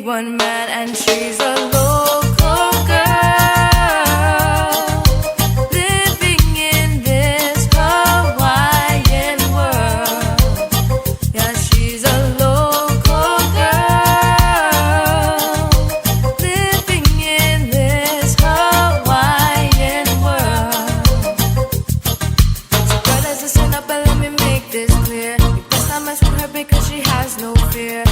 need one man, and she's a local girl living in this Hawaiian world. Yeah, she's a local girl living in this Hawaiian world. So brothers, listen up and let me make this clear. You best not mess with her because she has no fear.